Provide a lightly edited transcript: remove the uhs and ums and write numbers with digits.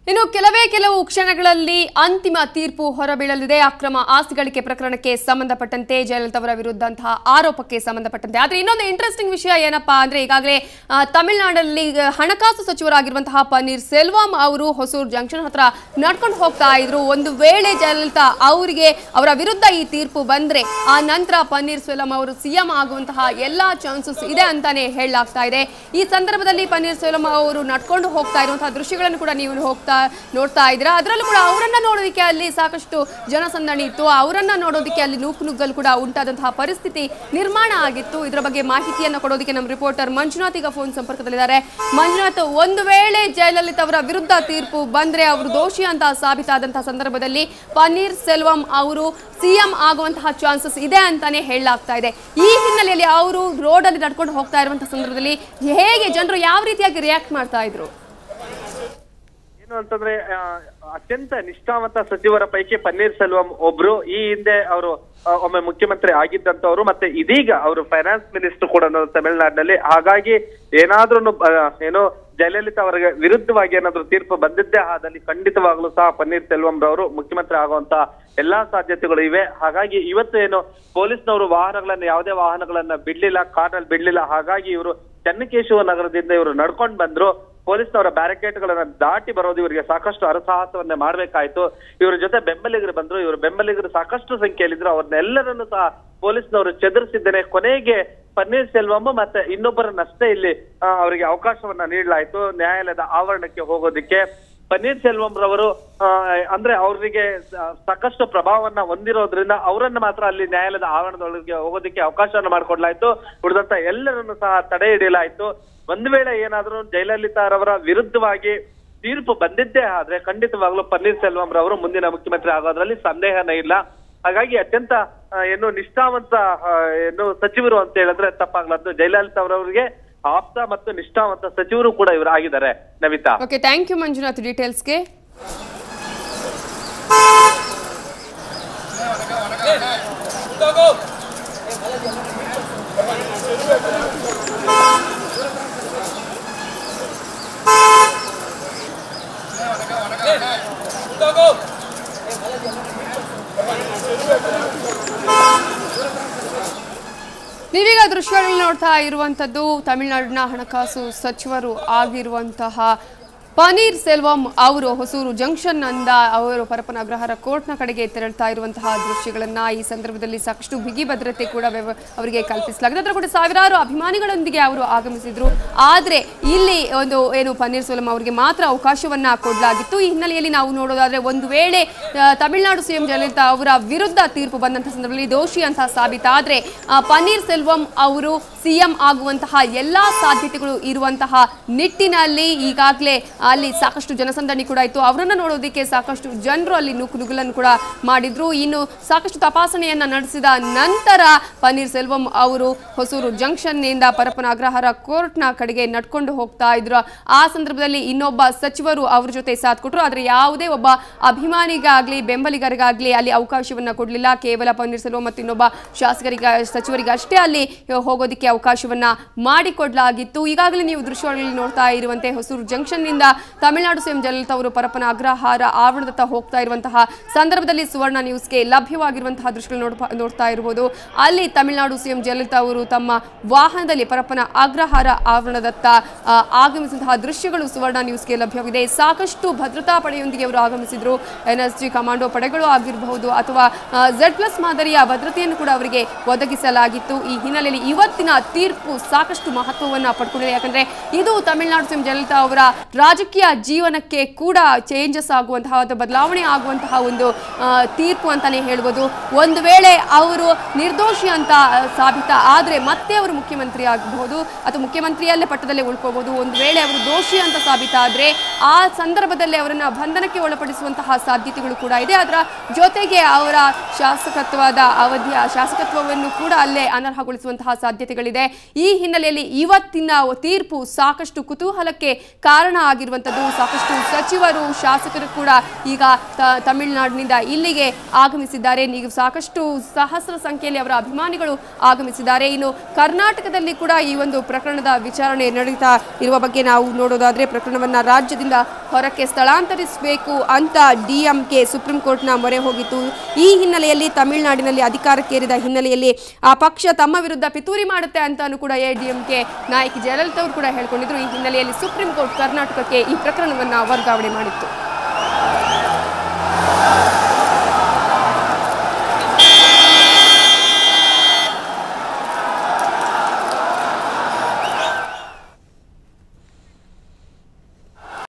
ಇನ್ನು ಕೆಲವು ಕ್ಷಣಗಳಲ್ಲಿ ಅಂತಿಮ ತೀರ್ಪು ಹೊರಬೀಳಲಿದೆ. ಅಕ್ರಮ ಆಸ್ತಿ ಗಳಿಕೆ ಪ್ರಕರಣಕ್ಕೆ ಸಂಬಂಧಪಟ್ಟಂತೆ ಜಯಲಲಿತಾ ಅವರ ವಿರುದ್ಧಂತಹ ಆರೋಪಕ್ಕೆ ಸಂಬಂಧಪಟ್ಟಂತೆ. ಆದರೆ ಇನ್ನೊಂದು ಇಂಟ್ರೆಸ್ಟಿಂಗ್ ವಿಷಯ ಏನಪ್ಪಾ ಅಂದ್ರೆ ಈಗಾಗಲೇ ತಮಿಳುನಾಡಲ್ಲಿ ಹಣಕಾಸು ಸಚಿವರಾಗಿರುವಂತಹ ಪನ್ನೀರ್ ಸೆಲ್ವಂ ಅವರು ಹೊಸೂರು ಜಂಕ್ಷನ್ ಹತ್ರ ನಡ್ಕೊಂಡು ಹೋಗ್ತಾ ಇದ್ರು. ಒಂದು ವೇಳೆ ಜಯಲಲಿತಾ ಅವರಿಗೆ ಅವರ ವಿರುದ್ಧ ಈ ತೀರ್ಪು ಬಂದ್ರೆ ಆ ನಂತರ ಪನ್ನೀರ್ ಸೆಲ್ವಂ ಅವರು ಸಿಎಂ ಆಗುವಂತಹ ಎಲ್ಲಾ ಚಾನ್ಸಸ್ ಇದೆ ಅಂತಾನೆ ಹೇಳಲಾಗ್ತಾ ಇದೆ. ಈ ಸಂದರ್ಭದಲ್ಲಿ ಪನ್ನೀರ್ ಸೆಲ್ವಂ ಅವರು ನಡ್ಕೊಂಡು ಹೋಗ್ತಾ ಇರುವಂತಹ ದೃಶ್ಯಗಳನ್ನು ಕೂಡ ನೀವು ನೋಡ್ತಾ ಇದ್ದೀರಾ. ಅದರಲ್ಲೂ ಕೂಡ ಅವರನ್ನ ನೋಡೋದಕ್ಕೆ ಅಲ್ಲಿ ಸಾಕಷ್ಟು ಜನಸಂದಣಿ ಇತ್ತು. ಅವರನ್ನ ನೋಡೋದಕ್ಕೆ ಅಲ್ಲಿ ನೂಕುನುಗ್ಗಲು ಕೂಡ ಉಂಟಾದಂತಹ ಪರಿಸ್ಥಿತಿ ನಿರ್ಮಾಣ ಆಗಿತ್ತು. ಇದರ ಬಗ್ಗೆ ಮಾಹಿತಿಯನ್ನು ಕೊಡೋದಕ್ಕೆ ನಮ್ಮ ರಿಪೋರ್ಟರ್ ಮಂಜುನಾಥ್ ಈಗ ಫೋನ್ ಸಂಪರ್ಕದಲ್ಲಿದ್ದಾರೆ. ಮಂಜುನಾಥ್, ಒಂದು ವೇಳೆ ಜಯಲಲಿತಾ ಅವರ ವಿರುದ್ಧ ತೀರ್ಪು ಬಂದ್ರೆ ಅವರು ದೋಷಿ ಅಂತ ಸಾಬೀತಾದಂತಹ ಸಂದರ್ಭದಲ್ಲಿ ಪನ್ನೀರ್ ಸೆಲ್ವಂ ಅವರು ಸಿಎಂ ಆಗುವಂತಹ ಚಾನ್ಸಸ್ ಇದೆ ಅಂತಾನೆ ಹೇಳಲಾಗ್ತಾ ಇದೆ. ಈ ಹಿನ್ನೆಲೆಯಲ್ಲಿ ಅವರು ರೋಡ್ ಅಲ್ಲಿ ನಡ್ಕೊಂಡು ಹೋಗ್ತಾ ಇರುವಂತಹ ಸಂದರ್ಭದಲ್ಲಿ ಹೇಗೆ ಜನರು ಯಾವ ರೀತಿಯಾಗಿ ರಿಯಾಕ್ಟ್ ಮಾಡ್ತಾ ಇದ್ರು? ಅಂತಂದ್ರೆ ಅತ್ಯಂತ ನಿಷ್ಠಾವಂತ ಸಚಿವರ ಪೈಕಿ ಪನ್ನೀರ್ ಸೆಲ್ವಂ ಒಬ್ರು. ಈ ಹಿಂದೆ ಅವರು ಒಮ್ಮೆ ಮುಖ್ಯಮಂತ್ರಿ ಆಗಿದ್ದಂತವ್ರು, ಮತ್ತೆ ಇದೀಗ ಅವರು ಫೈನಾನ್ಸ್ ಮಿನಿಸ್ಟರ್ ಕೂಡ ತಮಿಳುನಾಡಿನಲ್ಲಿ. ಹಾಗಾಗಿ ಏನಾದ್ರೂ ಏನು ಜಯಲಲಿತಾ ಅವರಿಗೆ ವಿರುದ್ಧವಾಗಿ ಏನಾದ್ರೂ ತೀರ್ಪು ಬಂದಿದ್ದೇ ಆದಲ್ಲಿ ಖಂಡಿತವಾಗ್ಲೂ ಸಹ ಪನ್ನೀರ್ ಸೆಲ್ವಂ ರವರು ಮುಖ್ಯಮಂತ್ರಿ ಆಗುವಂತ ಎಲ್ಲಾ ಸಾಧ್ಯತೆಗಳು ಇವೆ. ಹಾಗಾಗಿ ಇವತ್ತು ಏನು ಪೊಲೀಸ್ನವರು ಯಾವುದೇ ವಾಹನಗಳನ್ನ ಬಿಡ್ಲಿಲ್ಲ, ಕಾರ್ನಲ್ಲಿ ಬಿಡ್ಲಿಲ್ಲ. ಹಾಗಾಗಿ ಇವರು ಚನ್ನಕೇಶವ ನಗರದಿಂದ ಇವರು ನಡ್ಕೊಂಡು ಬಂದ್ರು. ಪೊಲೀಸ್ನವರ ಬ್ಯಾರಿಕೇಡ್ ಗಳನ್ನ ದಾಟಿ ಬರೋದು ಇವರಿಗೆ ಸಾಕಷ್ಟು ಹರಸಾಹಸವನ್ನೇ ಮಾಡ್ಬೇಕಾಯ್ತು. ಇವರ ಜೊತೆ ಬೆಂಬಲಿಗರು ಬಂದ್ರು. ಇವರು ಬೆಂಬಲಿಗರು ಸಾಕಷ್ಟು ಸಂಖ್ಯೆಯಲ್ಲಿದ್ರು. ಅವ್ರನ್ನೆಲ್ಲರನ್ನು ಸಹ ಪೊಲೀಸ್ನವರು ಚದುರಿಸಿದ್ದೇನೆ. ಕೊನೆಗೆ ಪನ್ನೀರ್ ಸೆಲ್ವಂ ಮತ್ತೆ ಇನ್ನೊಬ್ಬರನ್ನಷ್ಟೇ ಇಲ್ಲಿ ಅವರಿಗೆ ಅವಕಾಶವನ್ನ ನೀಡಲಾಯಿತು ನ್ಯಾಯಾಲಯದ ಆವರಣಕ್ಕೆ ಹೋಗೋದಿಕ್ಕೆ. ಪನ್ನೀರ್ ಸೆಲ್ವಂ ರವರು ಅಂದ್ರೆ ಅವರಿಗೆ ಸಾಕಷ್ಟು ಪ್ರಭಾವವನ್ನ ಹೊಂದಿರೋದ್ರಿಂದ ಅವರನ್ನ ಮಾತ್ರ ಅಲ್ಲಿ ನ್ಯಾಯಾಲಯದ ಆವರಣದೊಳಗೆ ಹೋಗೋದಿಕ್ಕೆ ಅವಕಾಶವನ್ನ ಮಾಡಿಕೊಡ್ಲಾಯ್ತು. ಉಳಿದಂತ ಎಲ್ಲರನ್ನು ಸಹ ತಡೆ ಹಿಡಿಯಲಾಯ್ತು. ಒಂದ್ ವೇಳೆ ಏನಾದ್ರೂ ಜಯಲಲಿತಾ ರವರ ವಿರುದ್ಧವಾಗಿ ತೀರ್ಪು ಬಂದಿದ್ದೇ ಆದ್ರೆ ಖಂಡಿತವಾಗ್ಲೂ ಪನ್ನೀರ್ ಸೆಲ್ವಂ ರವರು ಮುಂದಿನ ಮುಖ್ಯಮಂತ್ರಿ ಆಗೋದ್ರಲ್ಲಿ ಸಂದೇಹನೇ ಇಲ್ಲ. ಹಾಗಾಗಿ ಅತ್ಯಂತ ನಿಷ್ಠಾವಂತ ಸಚಿವರು ಅಂತ ಹೇಳಿದ್ರೆ ತಪ್ಪಾಗ್ಲದ್ದು. ಜಯಲಲಿತಾ ಅವರವರಿಗೆ ಆಪ್ತ ಮತ್ತು ನಿಷ್ಠಾವಂತ ಸಚಿವರು ಕೂಡ ಇವರು ಆಗಿದ್ದಾರೆ. Navitha, okay, thank you Manjunath ಡೀಟೇಲ್ಸ್ಗೆ. ನೀವೀಗ ದೃಶ್ಯಗಳಲ್ಲಿ ನೋಡ್ತಾ ಇರುವಂತದ್ದು ತಮಿಳುನಾಡಿನ ಹಣಕಾಸು ಸಚಿವರು ಆಗಿರುವಂತಹ ಪನ್ನೀರ್ ಸೆಲ್ವಂ ಅವರು ಹೊಸೂರು ಜಂಕ್ಷನ್ ನಿಂದ ಅವರು ಪರಪ್ಪನ ಅಗ್ರಹಾರ ಕೋರ್ಟ್ನ ಕಡೆಗೆ ತೆರಳುತ್ತಾ ಇರುವಂತಹ ದೃಶ್ಯಗಳನ್ನ ಈ ಸಂದರ್ಭದಲ್ಲಿ ಸಾಕಷ್ಟು ಬಿಗಿ ಭದ್ರತೆ ಕೂಡ ಅವರಿಗೆ ಕಲ್ಪಿಸಲಾಗಿದೆ. ಅದರ ಕೂಡ ಸಾವಿರಾರು ಅಭಿಮಾನಿಗಳೊಂದಿಗೆ ಅವರು ಆಗಮಿಸಿದ್ರು. ಆದ್ರೆ ಇಲ್ಲಿ ಏನು ಪನ್ನೀರ್ ಸೆಲ್ವಂ ಅವರಿಗೆ ಮಾತ್ರ ಅವಕಾಶವನ್ನ ಕೊಡಲಾಗಿತ್ತು. ಈ ಹಿನ್ನೆಲೆಯಲ್ಲಿ ನಾವು ನೋಡೋದಾದ್ರೆ ಒಂದು ವೇಳೆ ತಮಿಳುನಾಡು ಸಿಎಂ ಜಯಲಲಿತಾ ಅವರ ವಿರುದ್ಧ ತೀರ್ಪು ಬಂದಂತಹ ಸಂದರ್ಭದಲ್ಲಿ ದೋಷಿ ಅಂತ ಸಾಬೀತಾದ್ರೆ ಪನ್ನೀರ್ ಸೆಲ್ವಂ ಅವರು ಸಿಎಂ ಆಗುವಂತಹ ಎಲ್ಲಾ ಸಾಧ್ಯತೆಗಳು ಇರುವಂತಹ ನಿಟ್ಟಿನಲ್ಲಿ ಈಗಾಗಲೇ ಅಲ್ಲಿ ಸಾಕಷ್ಟು ಜನಸಂದಣಿ ಕೂಡ ಇತ್ತು. ಅವರನ್ನ ನೋಡೋದಕ್ಕೆ ಸಾಕಷ್ಟು ಜನರು ಅಲ್ಲಿ ನುಗ್ಗಲನ್ನು ಕೂಡ ಮಾಡಿದ್ರು. ಇನ್ನು ಸಾಕಷ್ಟು ತಪಾಸಣೆಯನ್ನ ನಡೆಸಿದ ನಂತರ ಪನ್ನೀರ್ ಸೆಲ್ವಂ ಅವರು ಹೊಸೂರು ಜಂಕ್ಷನ್ ನಿಂದ ಪರಪ್ಪನ ಅಗ್ರಹಾರ ಕೋರ್ಟ್ನ ಕಡೆಗೆ ನಡ್ಕೊಂಡು ಹೋಗ್ತಾ ಇದ್ರು. ಆ ಸಂದರ್ಭದಲ್ಲಿ ಇನ್ನೊಬ್ಬ ಸಚಿವರು ಅವ್ರ ಜೊತೆ ಸಾಥ್ ಕೊಟ್ಟರು. ಆದ್ರೆ ಯಾವುದೇ ಒಬ್ಬ ಅಭಿಮಾನಿಗಾಗ್ಲಿ ಬೆಂಬಲಿಗರಿಗಾಗ್ಲಿ ಅಲ್ಲಿ ಅವಕಾಶವನ್ನ ಕೊಡ್ಲಿಲ್ಲ. ಕೇವಲ ಪನ್ನೀರ್ ಸೆಲ್ವಂ ಮತ್ತು ಇನ್ನೊಬ್ಬ ಸಚಿವರಿಗೆ ಅಷ್ಟೇ ಅಲ್ಲಿ ಹೋಗೋದಕ್ಕೆ ಅವಕಾಶವನ್ನ ಮಾಡಿಕೊಡ್ಲಾಗಿತ್ತು. ಈಗಾಗಲೇ ನೀವು ದೃಶ್ಯಗಳಲ್ಲಿ ನೋಡ್ತಾ ಇರುವಂತೆ ಹೊಸೂರು ಜಂಕ್ಷನ್ ನಿಂದ ತಮಿಳುನಾಡು ಸಿಎಂ ಜಯಲಲಿತಾ ಅವರು ಪರಪ್ಪನ ಅಗ್ರಹಾರ ಆವರಣದತ್ತ ಹೋಗ್ತಾ ಇರುವಂತಹ ಸಂದರ್ಭದಲ್ಲಿ ಸುವರ್ಣ ನ್ಯೂಸ್ಗೆ ಲಭ್ಯವಾಗಿರುವಂತಹ ದೃಶ್ಯಗಳು ನೋಡ್ತಾ ಇರಬಹುದು. ಅಲ್ಲಿ ತಮಿಳುನಾಡು ಸಿಎಂ ಜಯಲಲಿತಾ ಅವರು ತಮ್ಮ ವಾಹನದಲ್ಲಿ ಪರಪ್ಪನ ಅಗ್ರಹಾರ ಆವರಣದತ್ತ ಆಗಮಿಸಿದಂತಹ ದೃಶ್ಯಗಳು ಸುವರ್ಣ ನ್ಯೂಸ್ಗೆ ಲಭ್ಯವಿದೆ. ಸಾಕಷ್ಟು ಭದ್ರತಾ ಪಡೆಯೊಂದಿಗೆ ಅವರು ಆಗಮಿಸಿದ್ರು. NSG ಕಮಾಂಡೋ ಪಡೆಗಳು ಆಗಿರಬಹುದು ಅಥವಾ Z+ ಮಾದರಿಯ ಭದ್ರತೆಯನ್ನು ಕೂಡ ಅವರಿಗೆ ಒದಗಿಸಲಾಗಿತ್ತು. ಈ ಹಿನ್ನೆಲೆಯಲ್ಲಿ ಇವತ್ತಿನ ತೀರ್ಪು ಸಾಕಷ್ಟು ಮಹತ್ವವನ್ನು ಪಡ್ಕೊಂಡಿದೆ. ಯಾಕಂದ್ರೆ ಇದು ತಮಿಳುನಾಡು ಸಿಎಂ ಜಯಲಲಿತಾ ಅವರ ರಾಜಕೀಯ ಜೀವನಕ್ಕೆ ಕೂಡ ಚೇಂಜಸ್ ಆಗುವಂತಹ ಅಥವಾ ಬದಲಾವಣೆ ಆಗುವಂತಹ ಒಂದು ತೀರ್ಪು ಅಂತಾನೆ ಹೇಳ್ಬೋದು. ಒಂದು ವೇಳೆ ಅವರು ನಿರ್ದೋಷಿ ಅಂತ ಸಾಬೀತ ಆದ್ರೆ ಮತ್ತೆ ಅವರು ಮುಖ್ಯಮಂತ್ರಿ ಆಗಬಹುದು ಅಥವಾ ಮುಖ್ಯಮಂತ್ರಿಯಲ್ಲೇ ಪಟ್ಟದಲ್ಲೇ ಉಳ್ಕೋಬಹುದು. ಒಂದು ವೇಳೆ ಅವರು ದೋಷಿ ಅಂತ ಸಾಬೀತಾದ್ರೆ ಆ ಸಂದರ್ಭದಲ್ಲಿ ಅವರನ್ನ ಬಂಧನಕ್ಕೆ ಒಳಪಡಿಸುವಂತಹ ಸಾಧ್ಯತೆಗಳು ಕೂಡ ಇದೆ. ಅದರ ಜೊತೆಗೆ ಅವರ ಶಾಸಕತ್ವವನ್ನು ಕೂಡ ಅಲ್ಲೇ ಅನರ್ಹಗೊಳಿಸುವಂತಹ ಸಾಧ್ಯತೆಗಳಿದೆ. ಈ ಹಿನ್ನೆಲೆಯಲ್ಲಿ ಇವತ್ತಿನ ತೀರ್ಪು ಸಾಕಷ್ಟು ಕುತೂಹಲಕ್ಕೆ ಕಾರಣ ಆಗಿರುವ ಆಗಿರುವಂಥದ್ದು. ಸಾಕಷ್ಟು ಸಚಿವರು ಶಾಸಕರು ಕೂಡ ಈಗ ತಮಿಳುನಾಡಿನಿಂದ ಇಲ್ಲಿಗೆ ಆಗಮಿಸಿದ್ದಾರೆ. ನೀವು ಸಾಕಷ್ಟು ಸಹಸ್ರ ಸಂಖ್ಯೆಯಲ್ಲಿ ಅವರ ಅಭಿಮಾನಿಗಳು ಆಗಮಿಸಿದ್ದಾರೆ. ಇನ್ನು ಕರ್ನಾಟಕದಲ್ಲಿ ಕೂಡ ಈ ಒಂದು ಪ್ರಕರಣದ ವಿಚಾರಣೆ ನಡೀತಾ ಇರುವ ಬಗ್ಗೆ ನಾವು ನೋಡೋದಾದ್ರೆ ಪ್ರಕರಣವನ್ನ ರಾಜ್ಯದಿಂದ ಹೊರಕ್ಕೆ ಸ್ಥಳಾಂತರಿಸಬೇಕು ಅಂತ ಡಿಎಂಕೆ ಸುಪ್ರೀಂ ಕೋರ್ಟ್ನ ಮೊರೆ ಹೋಗಿತ್ತು. ಈ ಹಿನ್ನೆಲೆಯಲ್ಲಿ ತಮಿಳುನಾಡಿನಲ್ಲಿ ಅಧಿಕಾರಕ್ಕೇರಿದ ಹಿನ್ನೆಲೆಯಲ್ಲಿ ಆ ಪಕ್ಷ ತಮ್ಮ ವಿರುದ್ಧ ಪಿತೂರಿ ಮಾಡುತ್ತೆ ಅಂತಾನು ಕೂಡ ಎಡಿಎಂಕೆ ನಾಯಕಿ ಜಯಲಲಿತಾ ಅವರು ಕೂಡ ಹೇಳಿಕೊಂಡಿದ್ರು. ಈ ಹಿನ್ನೆಲೆಯಲ್ಲಿ ಸುಪ್ರೀಂ ಕೋರ್ಟ್ ಕರ್ನಾಟಕಕ್ಕೆ ಈ ಪ್ರಕರಣವನ್ನ ವರ್ಗಾವಣೆ ಮಾಡಿತ್ತು.